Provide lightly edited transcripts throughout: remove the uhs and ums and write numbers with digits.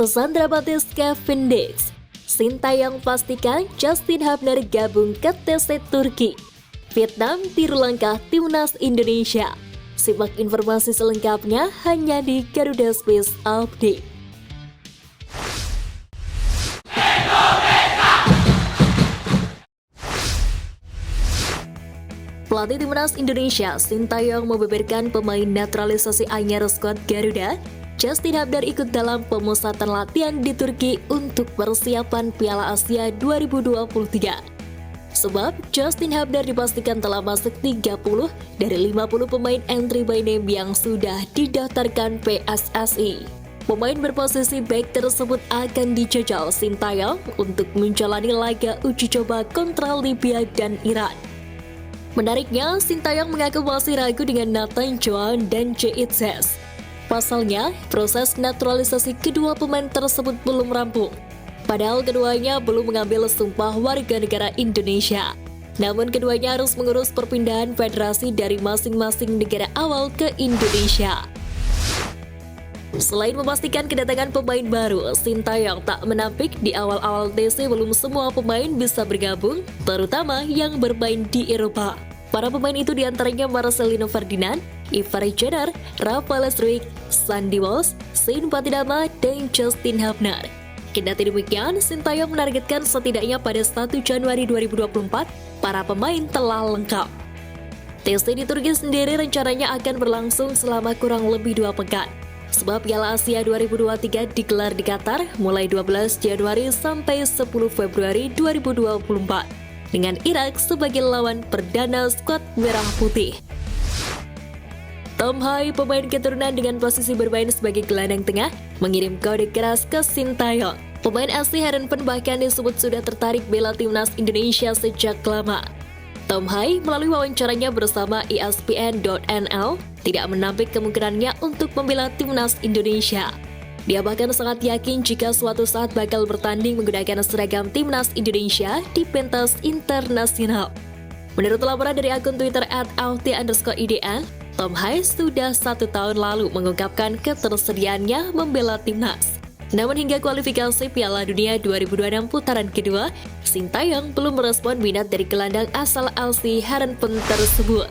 Pesan dramatis Kevin Dix, Sintayong pastikan Justin Hubner gabung ke TC Turki. Vietnam tiru langkah Timnas Indonesia. Simak informasi selengkapnya hanya di Garuda Space Update. Pelatih Timnas Indonesia, Sintayong membeberkan pemain naturalisasi anyar skuad Garuda, Justin Hubner ikut dalam pemusatan latihan di Turki untuk persiapan Piala Asia 2023. Sebab Justin Hubner dipastikan telah masuk 30 dari 50 pemain entry by name yang sudah didaftarkan PSSI. Pemain berposisi back tersebut akan dijajal Sintayong untuk menjalani laga uji coba kontra Libya dan Iran. Menariknya, Sintayong mengaku masih ragu dengan Nathan Joan dan Jeitzes. Pasalnya, proses naturalisasi kedua pemain tersebut belum rampung. Padahal keduanya belum mengambil sumpah warga negara Indonesia. Namun keduanya harus mengurus perpindahan federasi dari masing-masing negara awal ke Indonesia. Selain memastikan kedatangan pemain baru, Sintayong tak menampik di awal-awal TC belum semua pemain bisa bergabung, terutama yang bermain di Eropa. Para pemain itu diantaranya Marcelino Ferdinand, Ivar Jenner, Rafael Struijk, Sandy Walsh, Sean Patidama, dan Justin Hubner. Kendati demikian, Sintayong menargetkan setidaknya pada 1 Januari 2024, para pemain telah lengkap. TC di Turki sendiri rencananya akan berlangsung selama kurang lebih 2 pekan. Sebab Piala Asia 2023 digelar di Qatar mulai 12 Januari sampai 10 Februari 2024. Dengan Irak sebagai lawan perdana skuad Merah Putih. Tom Hai, pemain keturunan dengan posisi bermain sebagai gelandang tengah, mengirim kode keras ke Sintayong. Pemain asli Herenveen bahkan disebut sudah tertarik bela Timnas Indonesia sejak lama. Tom Hai melalui wawancaranya bersama ESPN.nl tidak menampik kemungkinannya untuk membela Timnas Indonesia. Dia bahkan sangat yakin jika suatu saat bakal bertanding menggunakan seragam Timnas Indonesia di pentas internasional. Menurut laporan dari akun Twitter @auti_idn, Tom Hai sudah 1 tahun lalu mengungkapkan ketersediaannya membela Timnas. Namun hingga kualifikasi Piala Dunia 2026 putaran kedua, Sintayong belum merespon minat dari gelandang asal Aussie Herenveen tersebut.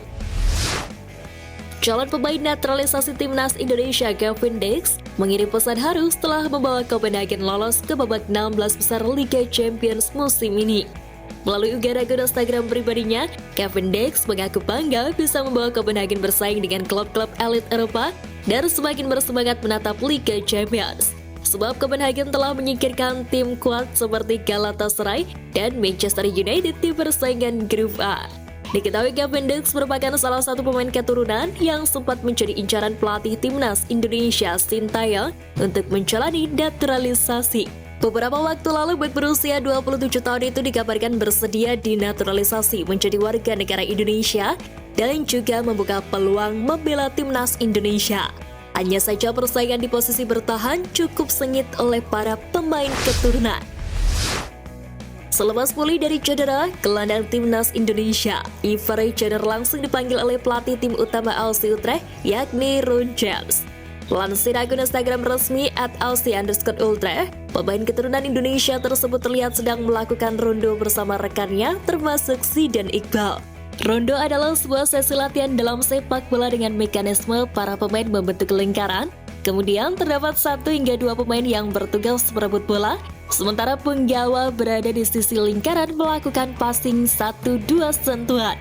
Calon pemain naturalisasi Timnas Indonesia Kevin Dix mengirim pesan haru setelah membawa Copenhagen lolos ke babak 16 besar Liga Champions musim ini. Melalui unggahan akun Instagram pribadinya, Kevin Dix mengaku bangga bisa membawa Copenhagen bersaing dengan klub-klub elit Eropa dan semakin bersemangat menatap Liga Champions. Sebab Copenhagen telah menyingkirkan tim kuat seperti Galatasaray dan Manchester United di persaingan Grup A. Diketahui Kevin Dix merupakan salah satu pemain keturunan yang sempat menjadi incaran pelatih Timnas Indonesia Sintayong untuk menjalani naturalisasi. Beberapa waktu lalu, bek berusia 27 tahun itu dikabarkan bersedia dinaturalisasi menjadi warga negara Indonesia dan juga membuka peluang membela Timnas Indonesia. Hanya saja persaingan di posisi bertahan cukup sengit oleh para pemain keturunan. Selepas pulih dari cedera, gelandang Timnas Indonesia, Ivar Jenner langsung dipanggil oleh pelatih tim utama FC Utrecht, yakni Ron James. Lansir akun Instagram resmi @aussie_utrecht, pemain keturunan Indonesia tersebut terlihat sedang melakukan rondo bersama rekannya, termasuk Zidane Iqbal. Rondo adalah sebuah sesi latihan dalam sepak bola dengan mekanisme para pemain membentuk lingkaran. Kemudian terdapat 1 hingga 2 pemain yang bertugas merebut bola, sementara penggawa berada di sisi lingkaran melakukan passing 1-2 sentuhan.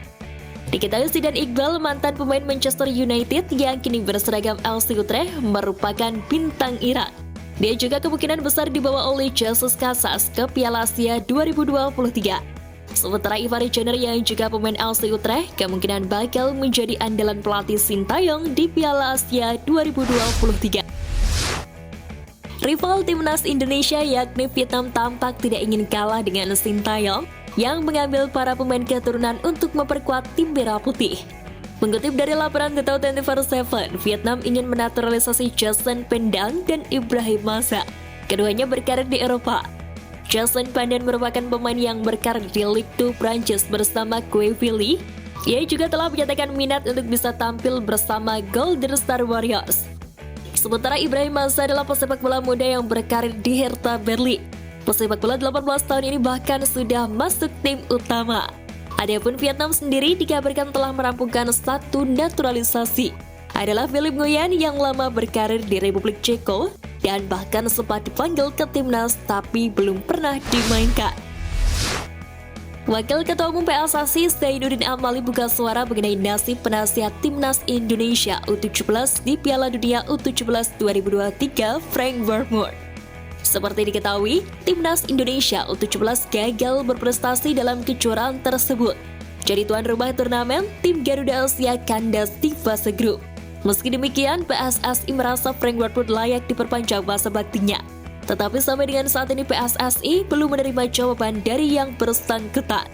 Diketahui Zidane Iqbal, mantan pemain Manchester United yang kini berseragam FC Utrecht, merupakan bintang Irak. Dia juga kemungkinan besar dibawa oleh Jesus Casas ke Piala Asia 2023. Sementara Ivar Jenner yang juga pemain FC Utrecht kemungkinan bakal menjadi andalan pelatih Sintayong di Piala Asia 2023. Rival Timnas Indonesia yakni Vietnam tampak tidak ingin kalah dengan Sintayong yang mengambil para pemain keturunan untuk memperkuat tim Merah Putih. Mengutip dari laporan The 24/7, Vietnam ingin menaturalisasi Jason Pendang dan Ibrahim Massa. Keduanya berkarir di Eropa. Jason Pendang merupakan pemain yang berkarir di Ligue 2 Prancis bersama Quevilly. Ia juga telah menyatakan minat untuk bisa tampil bersama Golden Star Warriors. Sementara Ibrahim Masa adalah pesepak bola muda yang berkarir di Hertha Berlin. Pesepak bola 18 tahun ini bahkan sudah masuk tim utama. Adapun Vietnam sendiri dikabarkan telah merampungkan satu naturalisasi. Adalah Philipp Nguyen yang lama berkarir di Republik Ceko dan bahkan sempat dipanggil ke timnas tapi belum pernah dimainkan. Wakil Ketua Umum PSSI Zainuddin Amali buka suara mengenai nasib penasihat Timnas Indonesia U17 di Piala Dunia U17 2023 Frank Vermoer. Seperti diketahui, Timnas Indonesia U17 gagal berprestasi dalam kejuaraan tersebut. Jadi tuan rumah turnamen, tim Garuda Asia kandas di fase grup. Meski demikian, PSSI merasa Frank Vermoer layak diperpanjang masa baktinya. Tetapi sampai dengan saat ini PSSI belum menerima jawaban dari yang bersangkutan.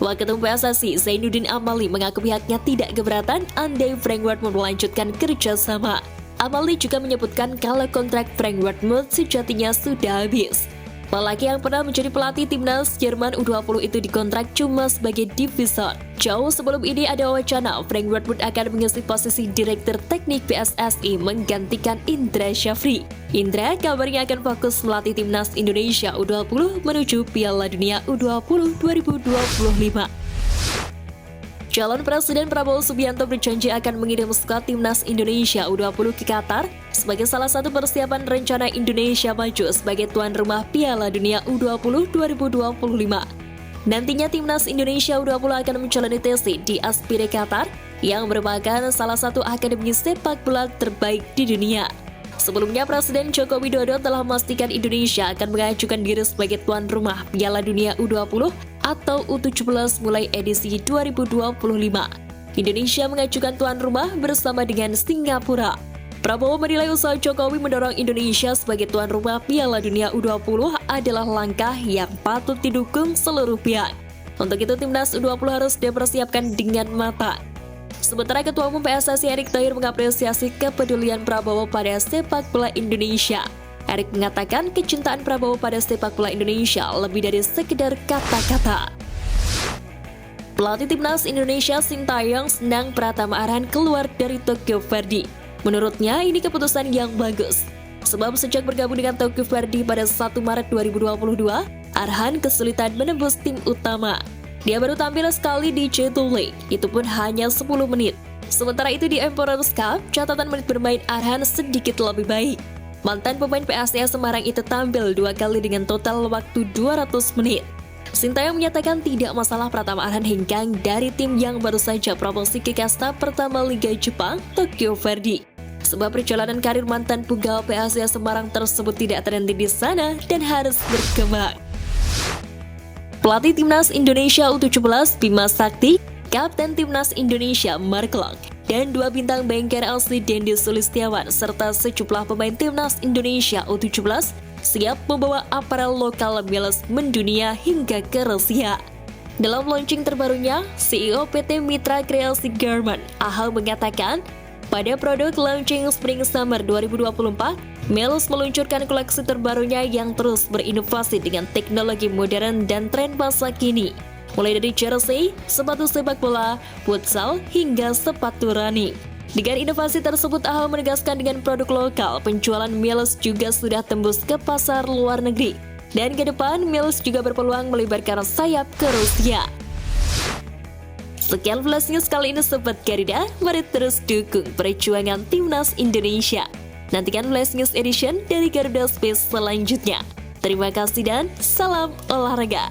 Waketum PSSI Zainuddin Amali mengaku pihaknya tidak keberatan andai Frank Vermoer melanjutkan kerjasama. Amali juga menyebutkan kalau kontrak Frank Vermoer sejatinya sudah habis. Lelaki yang pernah menjadi pelatih timnas Jerman U20 itu dikontrak cuma sebagai divisor. Jauh sebelum ini ada wacana Frank Vermoer akan mengisi posisi Direktur Teknik PSSI menggantikan Indra Syafri. Indra kabarnya akan fokus melatih timnas Indonesia U20 menuju Piala Dunia U20 2025. Calon Presiden Prabowo Subianto berjanji akan mengirim skuad timnas Indonesia U20 ke Qatar sebagai salah satu persiapan rencana Indonesia maju sebagai tuan rumah Piala Dunia U20 2025. Nantinya timnas Indonesia U20 akan menjalani tes di Aspire Qatar yang merupakan salah satu akademi sepak bola terbaik di dunia. Sebelumnya Presiden Joko Widodo telah memastikan Indonesia akan mengajukan diri sebagai tuan rumah Piala Dunia U20 atau U17 mulai edisi 2025. Indonesia mengajukan tuan rumah bersama dengan Singapura. Prabowo menilai usaha Jokowi mendorong Indonesia sebagai tuan rumah Piala Dunia U20 adalah langkah yang patut didukung seluruh pihak. Untuk itu timnas U20 harus dipersiapkan dengan matang. Sementara Ketua Umum PSSI Erick Thohir mengapresiasi kepedulian Prabowo pada sepak bola Indonesia. Erick mengatakan kecintaan Prabowo pada sepak bola Indonesia lebih dari sekedar kata-kata. Pelatih timnas Indonesia Sintayong senang Pratama Arhan keluar dari Tokyo Verdy. Menurutnya ini keputusan yang bagus. Sebab sejak bergabung dengan Tokyo Verdy pada 1 Maret 2022, Arhan kesulitan menembus tim utama. Dia baru tampil sekali di J2 League, itu pun hanya 10 menit. Sementara itu di Emperor's Cup, catatan menit bermain Arhan sedikit lebih baik. Mantan pemain PSIS Semarang itu tampil 2 kali dengan total waktu 200 menit. Sintayong menyatakan tidak masalah Pratama Arhan hengkang dari tim yang baru saja promosi ke kasta pertama Liga Jepang, Tokyo Verdy. Sebab perjalanan karir mantan punggawa PSIS Semarang tersebut tidak terhenti di sana dan harus berkembang. Pelatih Timnas Indonesia U17 Bima Sakti, Kapten Timnas Indonesia Mark Klok, dan 2 bintang bengkel asli Dendi Sulistiawan serta sejumlah pemain Timnas Indonesia U17 siap membawa aparel lokal miles mendunia hingga ke Rusia. Dalam launching terbarunya, CEO PT Mitra Kreasi Garment, Ahal mengatakan, pada produk launching Spring Summer 2024, Miles meluncurkan koleksi terbarunya yang terus berinovasi dengan teknologi modern dan tren masa kini. Mulai dari jersey, sepatu sepak bola, futsal, hingga sepatu running. Dengan inovasi tersebut, Ahal menegaskan dengan produk lokal, penjualan Miles juga sudah tembus ke pasar luar negeri. Dan ke depan, Miles juga berpeluang melebarkan sayap ke Rusia. Sekian Flash News kali ini Sobat Garuda, mari terus dukung perjuangan Timnas Indonesia. Nantikan Flash News Edition dari Garuda Space selanjutnya. Terima kasih dan salam olahraga.